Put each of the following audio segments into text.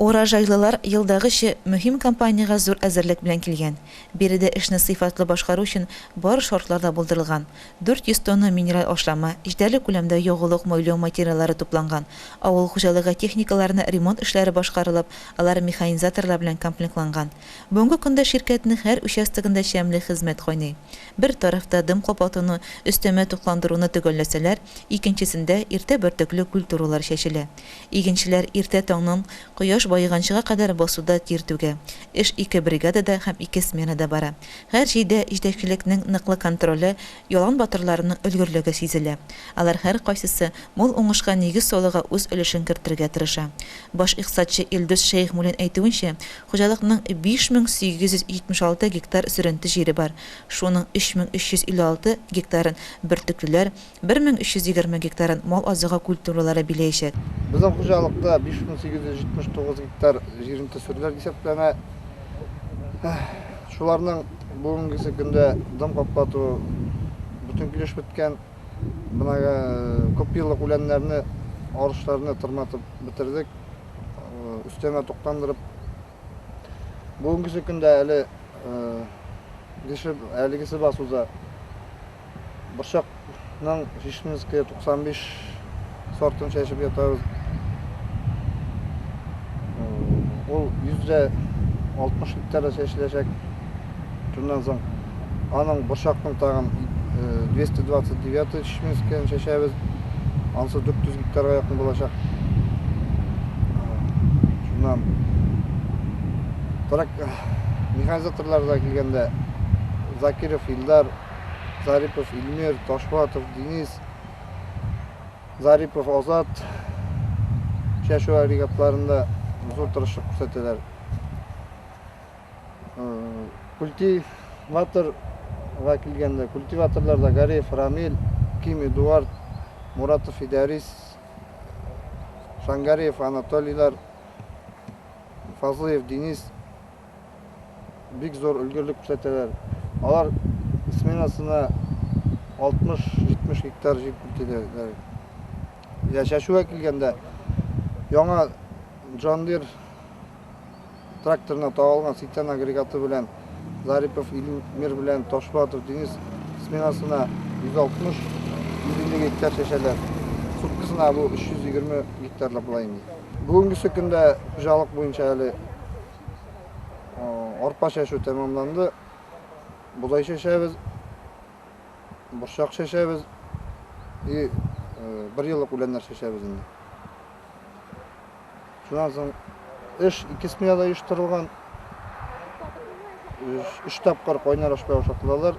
Уражайлылар елдагыча мөһим компанияга зур әзерлек белән килгән. Биредә эшне сыйфатлы башкару өчен бар шартлар да булдырылган. 400 тонна минераль ашлама, җитәрлек күләмдә ягулык мойлау материаллары тупланган. Авыл хуҗалыгы техникаларына ремонт эшләре башкарылып, алар механизаторлар белән комплектланган. Бүгенге көндә ширкәтнең һәр участогында шәмле хезмәт кайный. Бер тарафта дым капатуны, өстәмә тукландыруны төгәлләсәләр, икенчесендә иртә бөртекле культуралар чәчелә. Игенчеләр иртә таңның кояш байыганчыга кадәр басуда тиртүгә. Эш 2 бригадада һәм 2 сменада бара. Һәр җирдә җитәкчелекнең ныклы контроле, ялан батырларының өлгерлеге сизелә. Алар һәр кайсысы мул уңышка нигез салуга үз өлешен кертергә тырыша. Баш икътисадчы Илдус Шәйхмуллин әйтүенчә, хуҗалыкның 5876 гектар сөренте җире бар. Шуның 3356 гектарын бөртеклеләр, 1320 гектарын мал азыгы культуралары биләячәк. Безнең хуҗалыкта 5879 гектар җиренте сөреләр исәпләнә. Шуларның бүгенге көндә дым капату бүтән килеш беткән. Бунага күп еллык үләннәрне, арышларны тырматып битердек. Өстәмә токтандырып. Бүгенге көндә әле әлегесе басуда борчакның Шишминская 95 сортын чәчеп ятабыз. Ул 160 гектар чәчеләчәк. Шуннан соң аның борчакның тагын 229 Шишминская чәчәбез. Анысы 400 гектарга якын булачак. Шуннан механизаторларга килгәндә Закиров Илдар, Зарипов Илмир, Ташбатов Денис, Зарипов Азат чәчү агрегатларында зур тырышлык күрсәтәләр. Культиваторга килгәндә культиваторларда Гариев Рамил, Ким Эдуард, Муратов Идарис, Шангариев Анатолийлар, Фазлыев Денис бик зур өлгерлек күрсәтәләр. Алар сменасына 60-70 гектар җир күтәрәләр. Чәчүгә килгәндә яңа Джондир тракторына табылган 80 агрегаты белән Зарипов Илмир белән Ташбатов Денис сменасына 160-150 гектар чәчәләр. Суткысына бу 320 гектарлап була инде. Бүгенге көндә хуҗалык буенча әле арпа чәчү тәмамланды. Будай чәчәбез, борчак чәчәбез и 1 еллык үләннәр чәчәбез инде. Шуннан соң эш 2 сменада оештырылган. 3 тапкыр кайнар ашпай ашатылалар.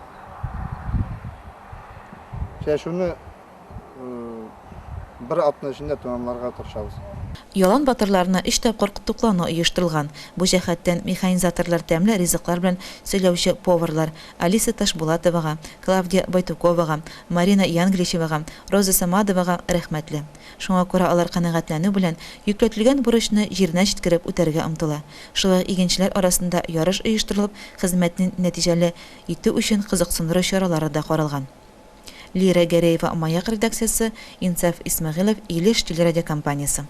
Чәчүне 1 атна эчендә тәмамларга тырышабыз. Ялан батырларына 3 тапкыр туклану оештырылган. Бу җәһәттән механизаторлар тәмле ризыклар белән сөйләүче поварлар Алиса Ташбулатовага, Клавдия Байтуковага, Марина Янгличевага, Роза Самадовага рәхмәтле. Шуңа күрә алар канәгатьләнү белән йөкләтелгән бурычны җиренә җиткереп үтәргә омтыла. Шулай игенчеләр арасында ярыш оештырылып, хезмәтнең нәтиҗәле итү өчен кызыксындыру чаралары да каралган. Лира Гәрәева, Маяк редакциясе, Инсаф Исмәгыйлов, Илеш телерадиокомпаниясе.